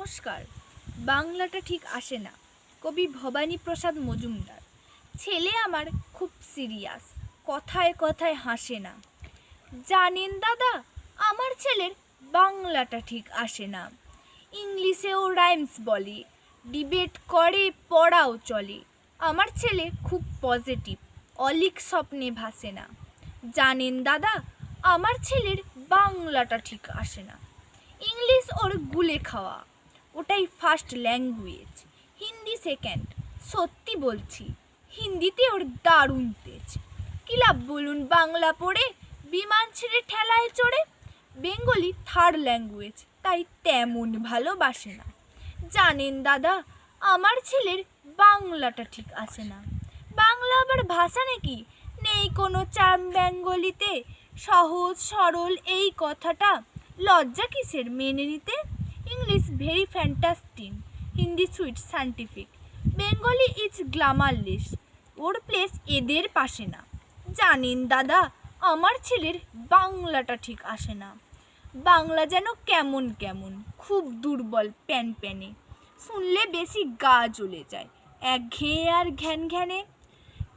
নমস্কার। বাংলাটা ঠিক আসে না। কবি ভবানীপ্রসাদ মজুমদার। ছেলে আমার খুব সিরিয়াস, কথায় কথায় হাসে না। জানেন দাদা, আমার ছেলের বাংলাটা ঠিক আসে না। ইংলিশেও রাইমস বলে, ডিবেট করে, পড়াও চলে। আমার ছেলে খুব পজিটিভ, অলিক স্বপ্নে ভাসে না। জানেন দাদা, আমার ছেলের বাংলাটা ঠিক আসে না। ইংলিশ ওর গুলে খাওয়া, ওটাই ফার্স্ট ল্যাঙ্গুয়েজ। হিন্দি সেকেন্ড, সত্যি বলছি। হিন্দিতে ওর দারুণ তেজ। কি লাভ বলুন বাংলা পড়ে, বিমান ছেড়ে ঠেলায় চড়ে। বেঙ্গলি থার্ড ল্যাঙ্গুয়েজ, তাই তেমন ভালোবাসে না। জানেন দাদা, আমার ছেলের বাংলাটা ঠিক আসে না। বাংলা আবার ভাষা নাকি? নেই কোনো চার্ম বেঙ্গলিতে। সহজ সরল এই কথাটা, লজ্জা কিসের মেনে নিতে? English very fantastic, Hindi sweet scientific, Bengali is glamourless, or place এদের পাশে না। জানেন দাদা, আমার ছেলের বাংলাটা ঠিক আসে না। বাংলা যেন কেমন কেমন, খুব দুর্বল প্যান প্যানে, শুনলে বেশি গা জ্বলে যায়, একঘেয়ে আর ঘ্যান ঘ্যানে।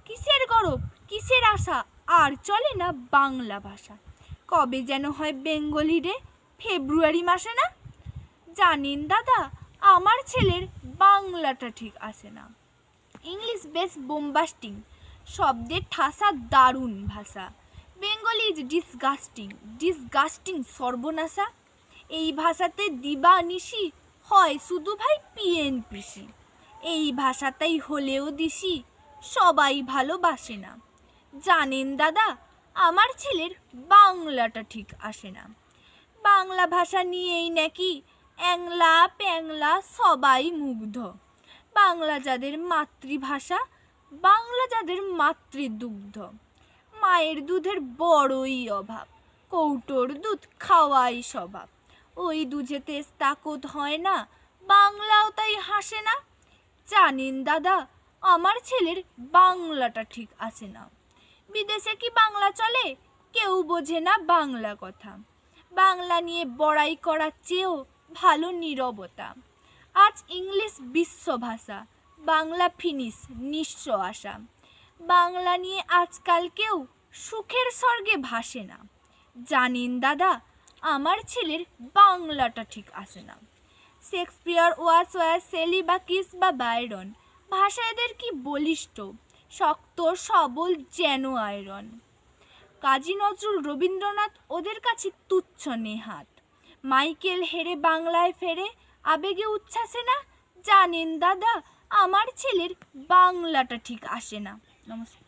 কিসের গরব, কিসের আশা, আর চলে না বাংলা ভাষা। কবে যেন হয় বেঙ্গলি ডে, ফেব্রুয়ারি মাসে না? জানেন দাদা, আমার ছেলের বাংলাটা ঠিক আসে না। ইংলিশ বেশ বোম্বাস্টিং, শব্দের ঠাসা দারুণ ভাষা। বেঙ্গলি ইজ ডিসগাস্টিং, ডিসগাস্টিং সর্বনাশা। এই ভাষাতে দিবা নিশি হয় শুধু ভাই পিএনপিসি। এই ভাষাটাই হলেও দিশি, সবাই ভালোবাসে না। জানেন দাদা, আমার ছেলের বাংলাটা ঠিক আসে না। বাংলা ভাষা নিয়েই নাকি অ্যাংলা প্যাংলা সবাই মুগ্ধ। বাংলা যাদের মাতৃভাষা, বাংলা যাদের মাতৃদুগ্ধ। মায়ের দুধের বড়ই অভাব, কৌটোর দুধ খাওয়াই স্বভাব। ওই দুধেতে তাকত হয় না, বাংলাও তাই হাসে না। জানেন দাদা, আমার ছেলের বাংলাটা ঠিক আসে না। বিদেশে কি বাংলা চলে? কেউ বোঝে না বাংলা কথা। বাংলা নিয়ে বড়াই করার চেয়েও ভালো নীরবতা। আজ ইংলিশ বিশ্ব ভাষা, বাংলা ফিনিশ নিঃস্ব আশা। বাংলা নিয়ে আজকাল কেউ সুখের স্বর্গে ভাসে না। জানেন দাদা, আমার ছেলের বাংলাটা ঠিক আসে না। শেক্সপিয়ার, ওয়ার্ডসওয়ার্থ, শেলি বা কিস বা বাইরন, ভাষা এদের কি বলিষ্ঠ, শক্ত সবল যেন আয়রন। কাজী নজরুল, রবীন্দ্রনাথ ওদের কাছে তুচ্ছ নেহাত। মাইকেল হেরে বাংলায় ফেরে, আবেগে উচ্ছ্বাসে না। জানেন দাদা, আমার ছেলের বাংলাটা ঠিক আসে না। নমস্কার।